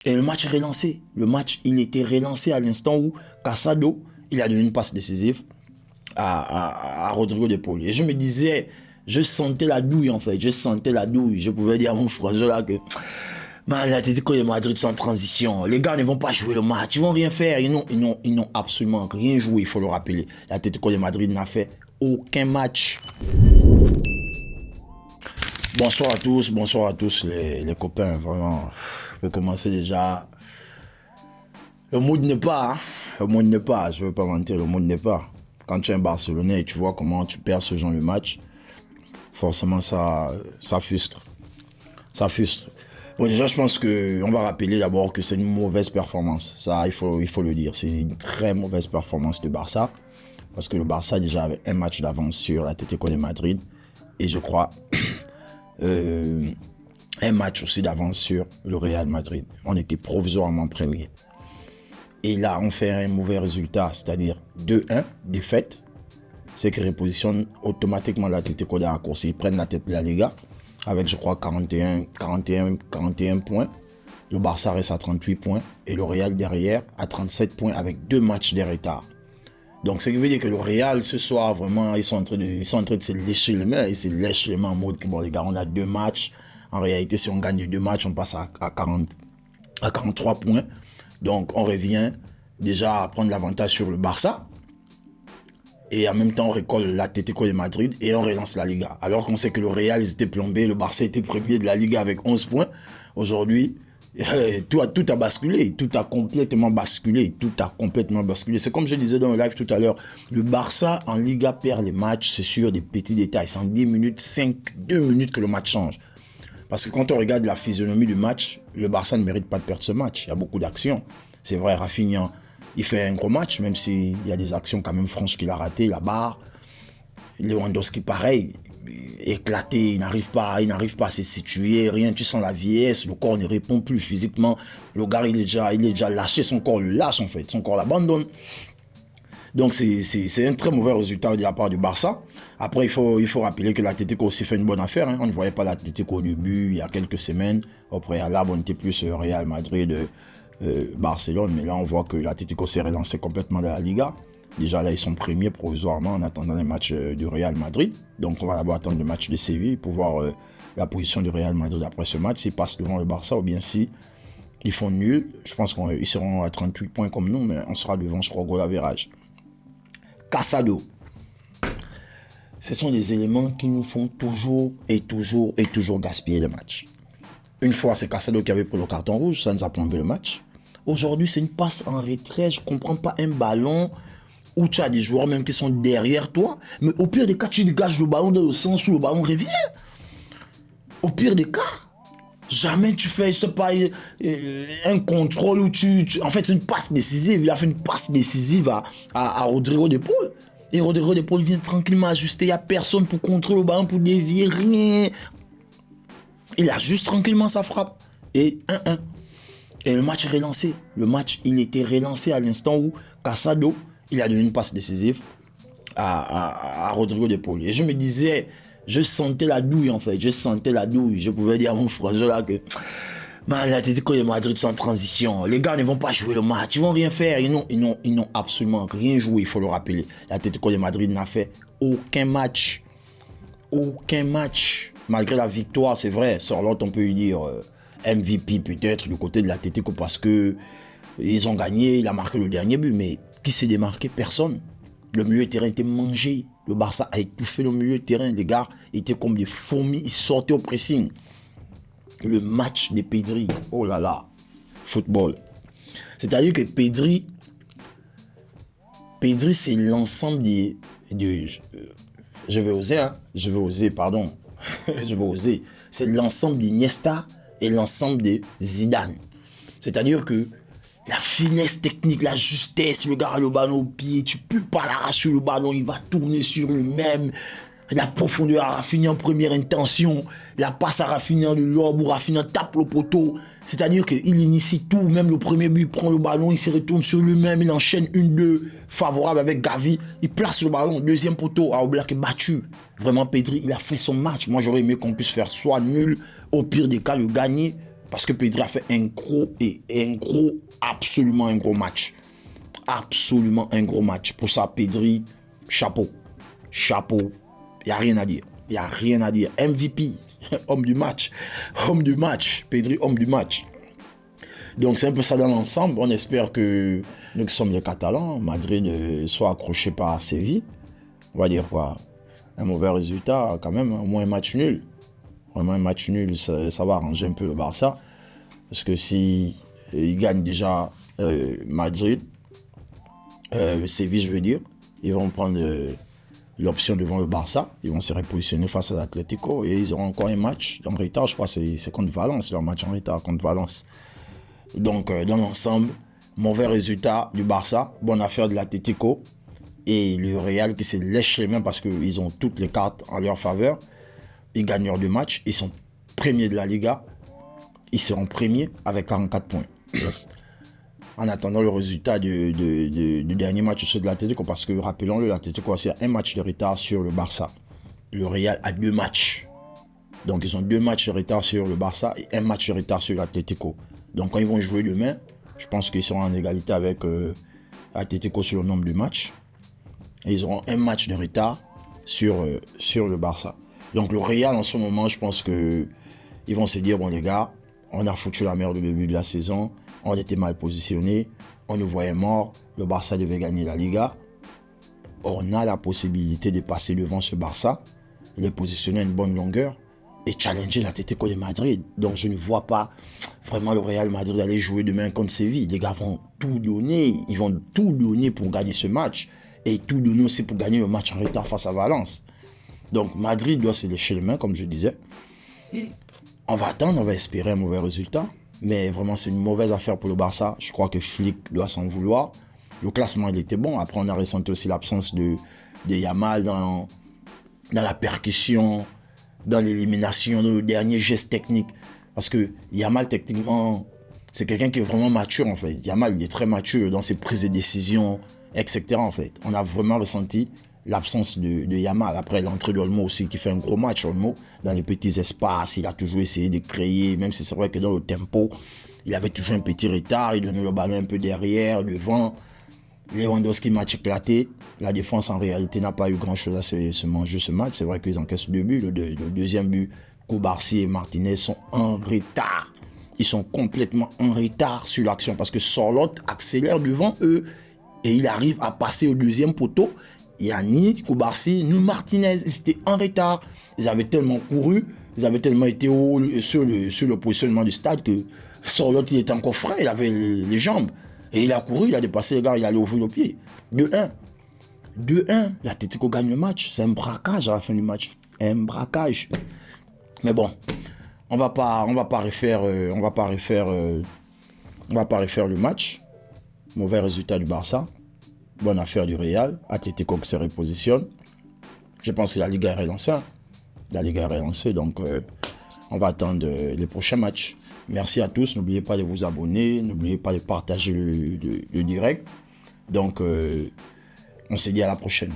Et le match est relancé. Le match, il était relancé à l'instant où Casado, il a donné une passe décisive à Rodrigo de Paul. Et je me disais, je sentais la douille en fait. Je sentais la douille. Je pouvais dire à mon frère là que l'Atlético de Madrid sans transition. Les gars ne vont pas jouer le match. Ils vont rien faire. Ils n'ont absolument rien joué, il faut le rappeler. L'Atlético de Madrid n'a fait aucun match. Bonsoir à tous les copains. Vraiment, je vais commencer déjà. Le mood n'est pas, hein. Le mood n'est pas, je ne veux pas mentir, le mood n'est pas. Quand tu es un Barcelonais et tu vois comment tu perds ce genre de match, forcément ça frustre. Ça frustre. Bon, déjà, je pense qu'on va rappeler d'abord que c'est une mauvaise performance. Ça, il faut le dire. C'est une très mauvaise performance du Barça. Parce que le Barça déjà avait un match d'avance sur l'Atlético de Madrid. Et je crois un match aussi d'avance sur le Real Madrid. On était provisoirement premier. Et là, on fait un mauvais résultat, c'est-à-dire 2-1, défaite. C'est qui repositionne automatiquement l'Atlético de la course. Ils prennent la tête de la Liga avec, je crois, 41 points. Le Barça reste à 38 points et le Real derrière à 37 points avec 2 matchs de retard. Donc, ce qui veut dire que le Real, ce soir, vraiment, ils sont en train de se lécher les mains. Ils se lèchent les mains en mode que, bon, les gars, on a 2 matchs. En réalité, si on gagne 2 matchs, on passe à 43 points. Donc, on revient déjà à prendre l'avantage sur le Barça. Et en même temps, on récolte l'Atlético de Madrid et on relance la Liga. Alors qu'on sait que le Real, ils étaient plombés, le Barça était premier de la Liga avec 11 points. Aujourd'hui, tout a basculé, tout a complètement basculé. C'est comme je disais dans le live tout à l'heure, le Barça en Liga perd les matchs, c'est sur des petits détails. C'est en 10 minutes, 2 minutes que le match change. Parce que quand on regarde la physionomie du match, le Barça ne mérite pas de perdre ce match. Il y a beaucoup d'actions. C'est vrai, Rafinha, il fait un gros match, même s'il y a des actions quand même franches qu'il a ratées, la barre. Lewandowski, pareil, éclaté, il n'arrive pas à se situer, rien, tu sens la vieillesse, le corps ne répond plus physiquement. Le gars, il est déjà lâché, son corps le lâche en fait, son corps l'abandonne. Donc c'est un très mauvais résultat de la part du Barça. Après, il faut rappeler que l'Atlético aussi fait une bonne affaire. Hein. On ne voyait pas l'Atlético au début, il y a quelques semaines. Au préalable, on était plus Real Madrid, Barcelone. Mais là, on voit que l'Atlético s'est relancé complètement de la Liga. Déjà, là, ils sont premiers provisoirement en attendant les matchs du Real Madrid. Donc, on va d'abord attendre le match de Séville pour voir la position du Real Madrid après ce match. S'ils passent devant le Barça ou bien si ils font nul. Je pense qu'ils seront à 38 points comme nous, mais on sera devant, je crois, goal average. Casado. Ce sont des éléments qui nous font toujours gaspiller le match. Une fois, c'est Casado qui avait pris le carton rouge, ça nous a plombé le match. Aujourd'hui, c'est une passe en retrait, je ne comprends pas, un ballon où tu as des joueurs même qui sont derrière toi, mais au pire des cas, tu dégages le ballon dans le sens où le ballon revient. Au pire des cas, jamais tu fais, je sais pas, un contrôle où en fait, c'est une passe décisive. Il a fait une passe décisive à Rodrigo de Paul. Et Rodrigo de Paul vient tranquillement ajuster. Il n'y a personne pour contrôler le ballon, pour dévier, rien. Il ajuste tranquillement sa frappe. Et 1-1. Et le match est relancé. Le match, il était relancé à l'instant où Casado, il a donné une passe décisive à Rodrigo de Paul. Et je me disais, je sentais la douille en fait. Je sentais la douille. Je pouvais dire à mon frère là que l'Atlético de Madrid sans transition. Les gars ne vont pas jouer le match. Ils vont rien faire. Ils n'ont absolument rien joué, il faut le rappeler. L'Atlético de Madrid n'a fait aucun match. Aucun match. Malgré la victoire, c'est vrai. Sur l'autre, on peut lui dire MVP peut-être du côté de l'Atlético parce que ils ont gagné. Il a marqué le dernier but. Mais qui s'est démarqué? Personne. Le milieu de terrain était mangé. Le Barça a étouffé le milieu de terrain. Les gars étaient comme des fourmis. Ils sortaient au pressing. Le match de Pedri, oh là là, football. C'est-à-dire que Pedri c'est l'ensemble je vais oser. C'est l'ensemble d'Iniesta et l'ensemble de Zidane. C'est-à-dire que la finesse technique, la justesse, le gars a le ballon au pied, tu peux pas l'arracher le ballon, il va tourner sur lui-même. La profondeur à Rafinha en première intention, la passe à Rafinha de lobe où Rafinha tape le poteau. C'est-à-dire qu'il initie tout, même le premier but, il prend le ballon, il se retourne sur lui-même, il enchaîne 1-2 favorable avec Gavi, il place le ballon, deuxième poteau, Oblak est battu. Vraiment, Pedri, il a fait son match. Moi, j'aurais aimé qu'on puisse faire soit nul, au pire des cas, le gagner Parce que Pedri a fait absolument un gros match. Absolument un gros match. Pour ça, Pedri, chapeau. Chapeau. Il n'y a rien à dire. Il n'y a rien à dire. MVP, homme du match. Homme du match. Pedri, homme du match. Donc c'est un peu ça dans l'ensemble. On espère que nous qui sommes les Catalans, Madrid soit accroché par Séville. On va dire quoi? Un mauvais résultat quand même, au moins un match nul. Vraiment un match nul, ça va arranger un peu le Barça. Parce que si ils gagnent déjà Madrid, Séville je veux dire, ils vont prendre l'option devant le Barça. Ils vont se repositionner face à l'Atlético et ils auront encore un match en retard. Je crois que c'est contre Valence, leur match en retard contre Valence. Donc dans l'ensemble, mauvais résultat du Barça, bonne affaire de l'Atlético. Et le Real qui se lèche les mains parce qu'ils ont toutes les cartes en leur faveur. Ils gagnent leurs 2 matchs. Ils sont premiers de la Liga. Ils seront premiers avec 44 points. En attendant le résultat du dernier match de l'Atlético, parce que rappelons-le, l'Atlético a un match de retard sur le Barça. Le Real a 2 matchs. Donc ils ont 2 matchs de retard sur le Barça et 1 match de retard sur l'Atlético. Donc quand ils vont jouer demain, je pense qu'ils seront en égalité avec l'Atlético sur le nombre de matchs. Et ils auront 1 match de retard sur le Barça. Donc le Real en ce moment, je pense qu'ils vont se dire, bon les gars, on a foutu la merde au début de la saison, on était mal positionnés, on nous voyait morts, le Barça devait gagner la Liga. On a la possibilité de passer devant ce Barça, les positionner à une bonne longueur et challenger l'Atlético de Madrid. Donc je ne vois pas vraiment le Real Madrid aller jouer demain contre Séville. Les gars vont tout donner, ils vont tout donner pour gagner ce match. Et tout donner aussi pour gagner le match en retard face à Valence. Donc Madrid doit se lécher les mains, comme je disais. On va attendre, on va espérer un mauvais résultat. Mais vraiment, c'est une mauvaise affaire pour le Barça. Je crois que Flick doit s'en vouloir. Le classement, il était bon. Après, on a ressenti aussi l'absence de Yamal dans la percussion, dans l'élimination, dans le dernier geste technique. Parce que Yamal, techniquement, c'est quelqu'un qui est vraiment mature, en fait. Yamal, il est très mature dans ses prises de décision, etc. en fait. On a vraiment ressenti l'absence de Yamal. Après l'entrée d'Olmo aussi, qui fait un gros match, Olmo, dans les petits espaces, il a toujours essayé de créer, même si c'est vrai que dans le tempo, il avait toujours un petit retard, il donnait le ballon un peu derrière, devant. Lewandowski, match éclaté. La défense, en réalité, n'a pas eu grand-chose à se manger ce match. C'est vrai qu'ils encaissent 2 buts. Le deuxième but, Koubarsi et Martinez sont en retard. Ils sont complètement en retard sur l'action parce que Sorloth accélère devant eux. Et il arrive à passer au deuxième poteau. Il n'y a ni Koubarsi, ni Martinez. Ils étaient en retard. Ils avaient tellement couru, ils avaient tellement été haut sur le positionnement du stade que Sorloth, il était encore frais, il avait les jambes. Et il a couru, il a dépassé les gars, il allait ouvrir le pied. 2-1. 2-1. L'Atlético gagne le match. C'est un braquage à la fin du match. Un braquage. Mais bon, on va pas refaire le match. Mauvais résultat du Barça. Bonne affaire du Real. Atlético qui se repositionne. Je pense que la Liga est relancée. La Liga est relancée, donc on va attendre les prochains matchs. Merci à tous. N'oubliez pas de vous abonner. N'oubliez pas de partager le direct. Donc, on se dit à la prochaine.